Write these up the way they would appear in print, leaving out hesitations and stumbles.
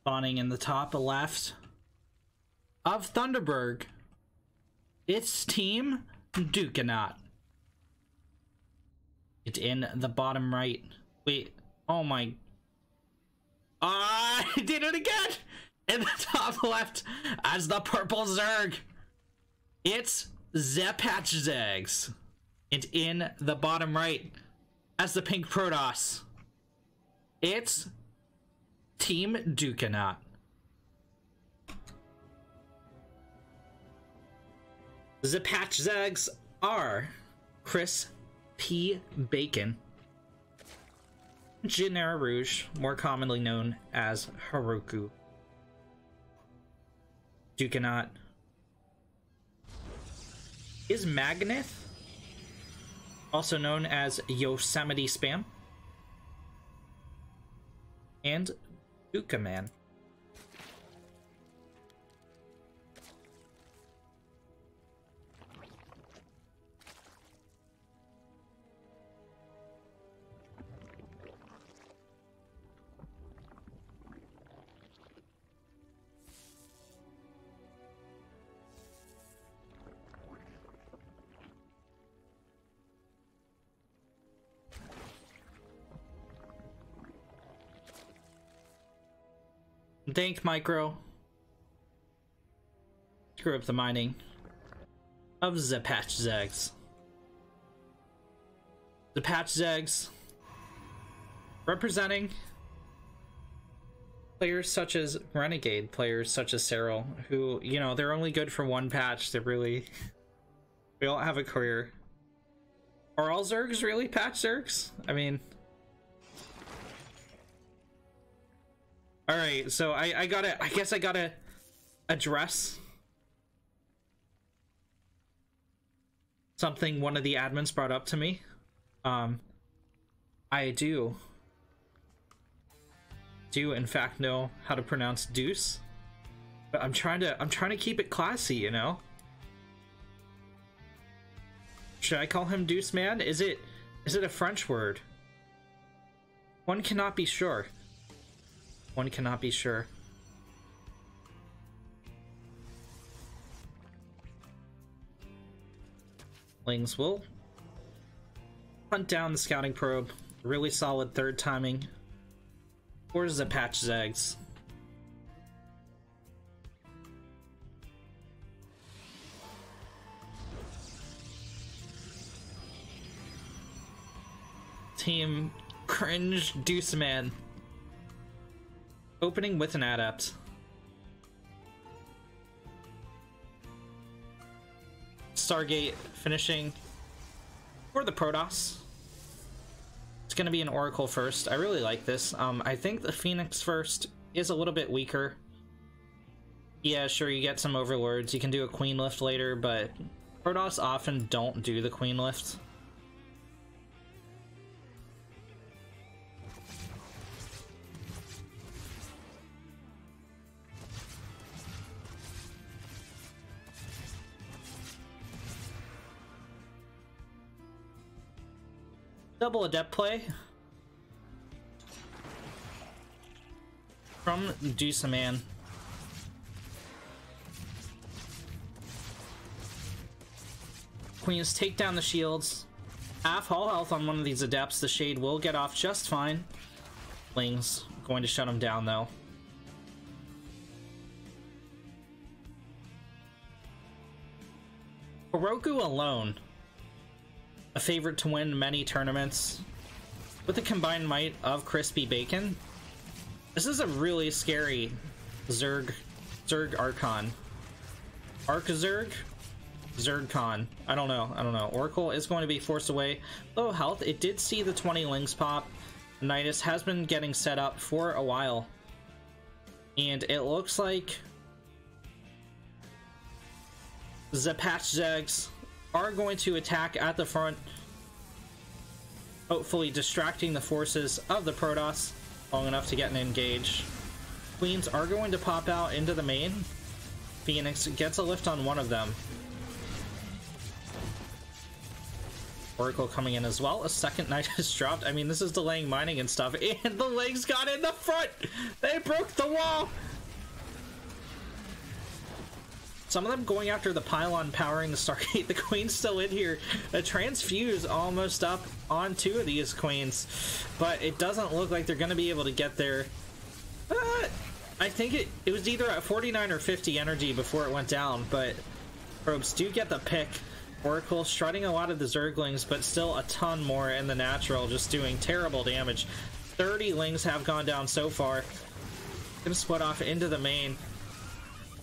Spawning in the top left of Thunderberg, it's Team Ducenath. It's in the bottom right. Wait, oh my... I did it again! In the top left as the purple Zerg, it's ZePatchZergZ. And in the bottom right as the pink Protoss, it's Team Ducenath. ZePatchZergZ are Chris P. Bacon, Genera Rouge, more commonly known as Heroku. Ducenath is Magneth, also known as Yosemite Spam, and Ducaman. Dank Micro. Screw up the mining of ZePatchZergZ. ZePatchZergZ representing players such as Renegade, players such as Cyril, who, you know, they're only good for one patch. They're really... they don't have a career. Are all Zergs really patch Zergs? I mean... Alright, so I guess I gotta address something one of the admins brought up to me. I do in fact know how to pronounce Deuce, but I'm trying to keep it classy, you know? Should I call him Deuce Man? Is it a French word? One cannot be sure. One cannot be sure. Lings will hunt down the scouting probe. Really solid third timing. Or ZePatchZergZ. Team Cringe Duceman. Opening with an adept. Stargate finishing for the Protoss. It's gonna be an Oracle first. I really like this. I think the Phoenix first is a little bit weaker. Yeah, sure, you get some Overlords. You can do a Queen Lift later, but Protoss often don't do the Queen Lift. Double Adept play from Duceman. Queens take down the shields. Half hull health on one of these Adepts. The Shade will get off just fine. Ling's going to shut him down though. Heroku alone, a favorite to win many tournaments. With the combined might of Crispy Bacon, this is a really scary Zerg Archon. Archzerg? Zergcon. I don't know. Oracle is going to be forced away. Low health. It did see the 20 Lings pop. Nidus has been getting set up for a while. And it looks like ZePatchZergZ are going to attack at the front, hopefully distracting the forces of the Protoss long enough to get an engage. Queens are going to pop out into the main. Phoenix gets a lift on one of them. Oracle coming in as well. A second knight is dropped. I mean, this is delaying mining and stuff. And the Lings got in the front! They broke the wall! Some of them going after the pylon, powering the Stargate. The Queen's still in here. A Transfuse almost up on 2 of these Queens. But it doesn't look like they're going to be able to get there. I think it was either at 49 or 50 energy before it went down. But probes do get the pick. Oracle strutting a lot of the Zerglings, but still a ton more in the natural, just doing terrible damage. 30 Lings have gone down so far. Gonna split off into the main.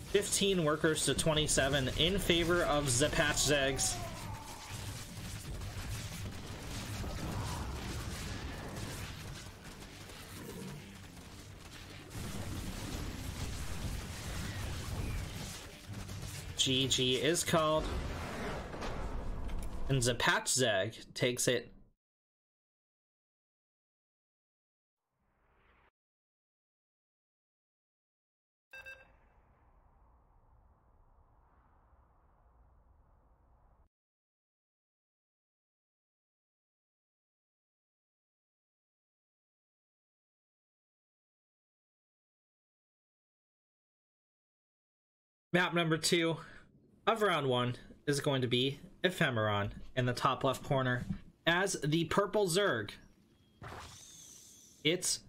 15 workers to 27 in favor of ZePatchZergZ. GG is called. And ZePatchZergZ takes it. Map number 2 of round 1 is going to be Ephemeron in the top left corner. As the purple Zerg, it's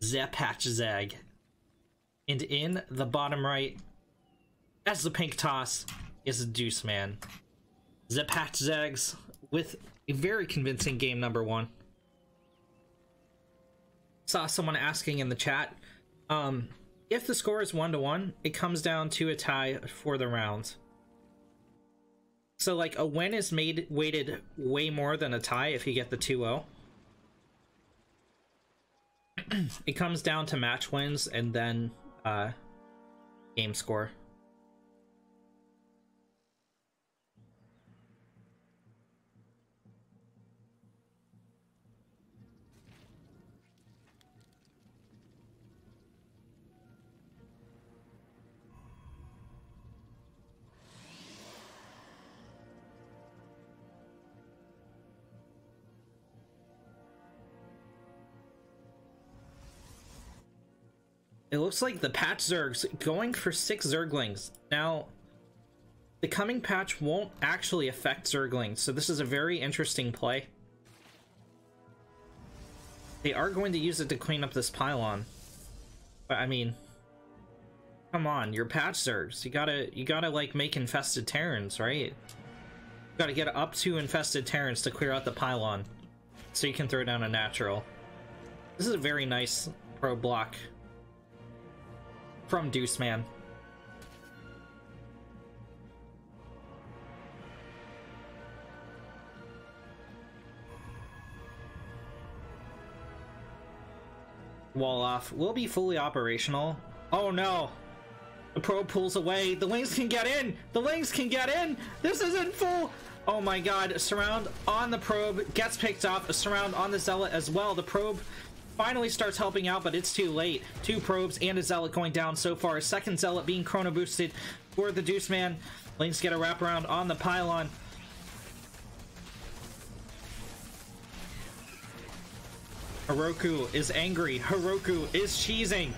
ZePatchZergZ. And in the bottom right, as the pink toss, is Ducenath. ZePatchZergZ with a very convincing game number 1. Saw someone asking in the chat, if the score is 1-1, it comes down to a tie for the round. So, like, a win is weighted way more than a tie if you get the 2-0. It comes down to match wins and then game score. It looks like the patch Zergs going for 6 Zerglings. Now, the coming patch won't actually affect Zerglings, so this is a very interesting play. They are going to use it to clean up this pylon. But I mean, come on, you're patch Zergs. You gotta like make infested Terrans, right? You gotta get up to infested Terrans to clear out the pylon, so you can throw down a natural. This is a very nice pro block from Ducenath. Wall off will be fully operational. Oh no! The probe pulls away. The Lings can get in! The Lings can get in! This isn't full! Oh my god, a surround on the probe gets picked up. A surround on the Zealot as well. The probe finally starts helping out, but it's too late. 2 probes and a Zealot going down so far. A second Zealot being chrono boosted for the Ducenath. Lings get a wraparound on the pylon. Heroku is angry. Heroku is cheesing.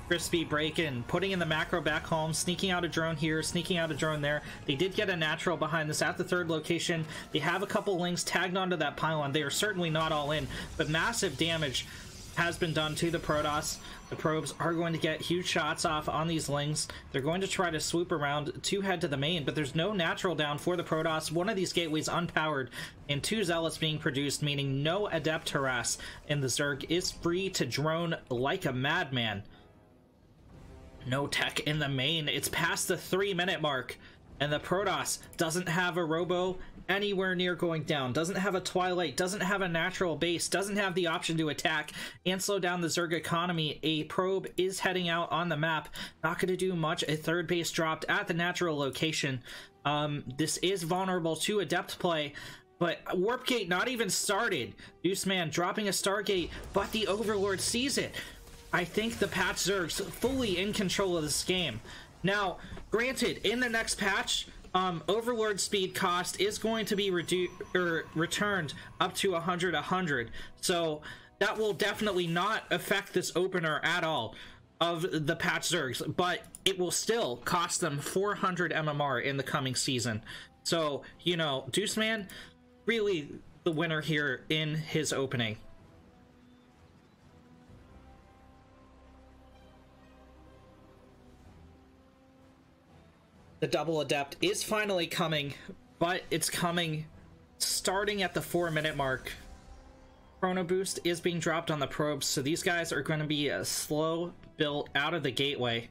Crispy break-in, putting in the macro back home, sneaking out a drone here, sneaking out a drone there. They did get a natural behind this at the 3rd location. They have a couple Lings tagged onto that pylon. They are certainly not all in, but massive damage has been done to the Protoss. The probes are going to get huge shots off on these Lings. They're going to try to swoop around to head to the main, but there's no natural down for the Protoss. One of these gateways unpowered and 2 Zealots being produced, meaning no Adept harass, and the Zerg is free to drone like a madman. No tech in the main. It's past the 3-minute mark, and the Protoss doesn't have a Robo anywhere near going down, doesn't have a Twilight, doesn't have a natural base, doesn't have the option to attack and slow down the Zerg economy. A probe is heading out on the map, not going to do much. A 3rd base dropped at the natural location. This is vulnerable to Adept play, but Warp Gate not even started. Ducenath dropping a Stargate, but the Overlord sees it. I think the patch Zerg's fully in control of this game. Now, granted, in the next patch, Overlord speed cost is going to be returned up to 100. So that will definitely not affect this opener at all of the PvZ, but it will still cost them 400 MMR in the coming season. So, you know, Ducenath, really the winner here in his opening. The double adept is finally coming, but it's coming starting at the 4-minute mark. Chrono boost is being dropped on the probes, so these guys are going to be a slow build out of the gateway.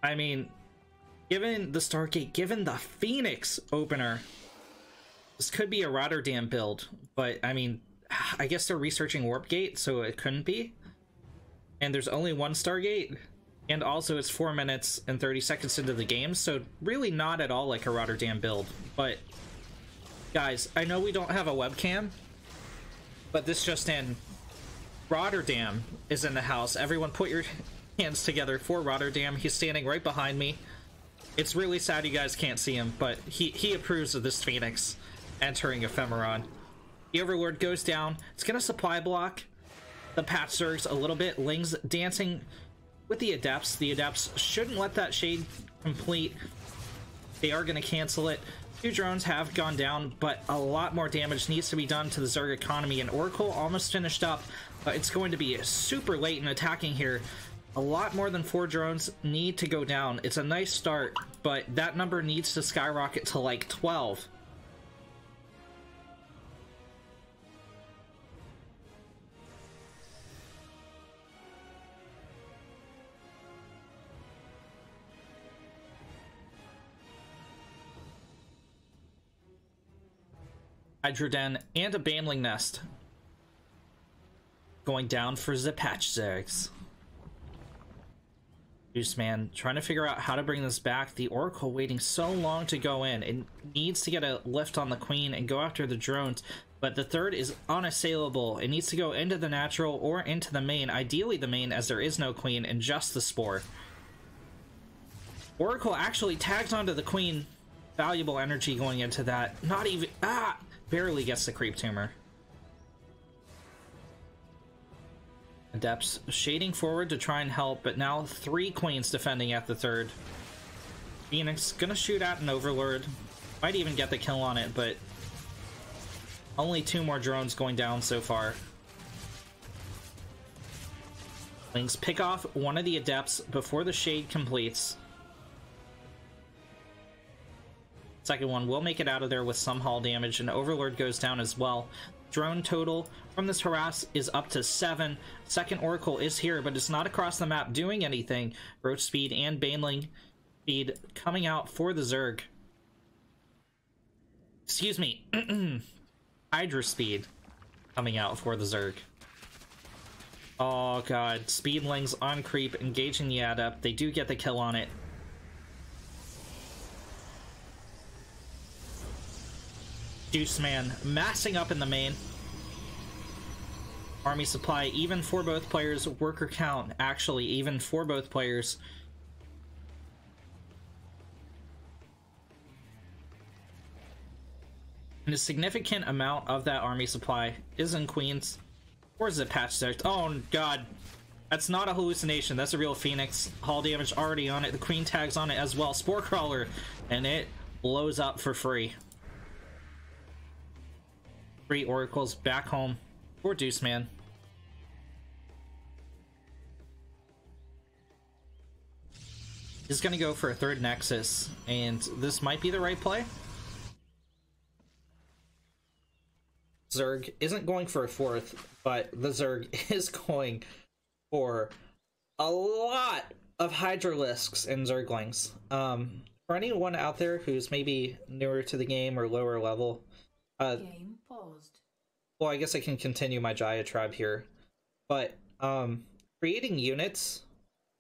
I mean, given the Stargate, given the Phoenix opener, this could be a Rotterdam build, but I mean, I guess they're researching Warp Gate, so it couldn't be. And there's only one Stargate. And also it's 4 minutes and 30 seconds into the game, so really not at all like a Rotterdam build. But guys, I know we don't have a webcam, but this just in, Rotterdam is in the house. Everyone put your hands together for Rotterdam. He's standing right behind me. It's really sad you guys can't see him, but he approves of this Phoenix entering Ephemeron. The Overlord goes down. It's gonna supply block the PvZ a little bit. Ling's dancing with the Adepts. The Adepts shouldn't let that Shade complete. They are going to cancel it. 2 drones have gone down, but a lot more damage needs to be done to the Zerg economy, and Oracle almost finished up, but it's going to be super late in attacking here. A lot more than 4 drones need to go down. It's a nice start, but that number needs to skyrocket to like 12. Hydroden and a Baneling Nest going down for ZePatchZergZ. Ducenath trying to figure out how to bring this back. The Oracle waiting so long to go in. It needs to get a lift on the Queen and go after the drones, but the third is unassailable. It needs to go into the natural or into the main. Ideally the main, as there is no Queen and just the Spore. Oracle actually tags onto the Queen. Valuable energy going into that. Not even... barely gets the creep tumor. Adepts shading forward to try and help, but now 3 Queens defending at the third. Phoenix gonna shoot at an Overlord. Might even get the kill on it, but only 2 more drones going down so far. Lings pick off one of the Adepts before the shade completes. Second one will make it out of there with some hull damage, and Overlord goes down as well. Drone total from this harass is up to 7. Second Oracle is here, but it's not across the map doing anything. Roach speed and Baneling speed coming out for the Zerg. Excuse me. Hydra speed coming out for the Zerg. Oh god. Speedlings on creep, engaging the Adept. They do get the kill on it. Ducenath massing up in the main. Army supply even for both players. Worker count actually even for both players. And a significant amount of that army supply is in Queens. Or is it PvZ? Oh god. That's not a hallucination. That's a real Phoenix. Hull damage already on it. The Queen tags on it as well. Spore Crawler. And it blows up for free. 3 Oracles back home for Ducenath. He's gonna go for a 3rd Nexus, and this might be the right play. Zerg isn't going for a 4th, but the Zerg is going for a lot of Hydralisks and Zerglings. For anyone out there who's maybe newer to the game or lower level, game paused. Well, I guess I can continue my diatribe here, but creating units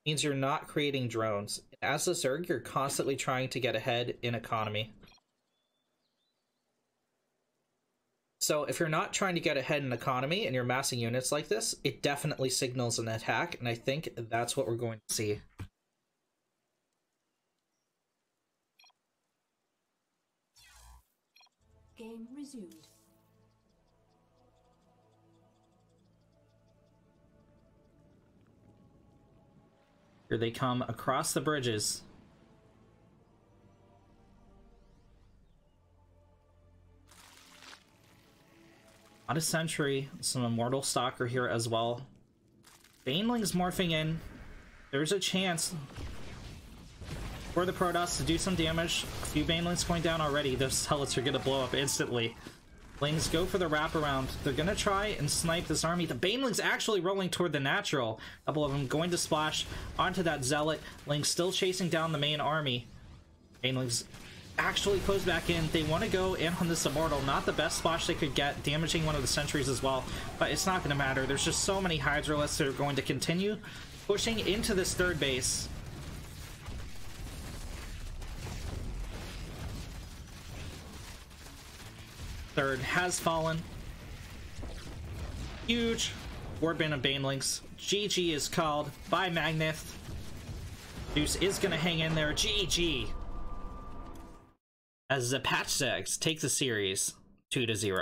means you're not creating drones. As a Zerg, you're constantly trying to get ahead in economy. So if you're not trying to get ahead in economy and you're massing units like this, it definitely signals an attack, and I think that's what we're going to see. Game resumed. Here they come across the bridges. Not a sentry, some immortal stalker here as well. Baneling's morphing in. There's a chance for the Protoss to do some damage. A few Banelings going down already. Those Helots are gonna blow up instantly. Lings go for the wraparound. They're gonna try and snipe this army. The Baneling's actually rolling toward the natural. A couple of them going to splash onto that Zealot. Ling's still chasing down the main army. Baneling's actually close back in. They want to go in on this Immortal. Not the best splash they could get, damaging one of the sentries as well, but it's not going to matter. There's just so many Hydralisks that are going to continue pushing into this third base. Third has fallen. Huge warband of Banelings. GG is called by Magneth. Deuce is going to hang in there. GG. As ZePatchZergZ takes the series 2-0.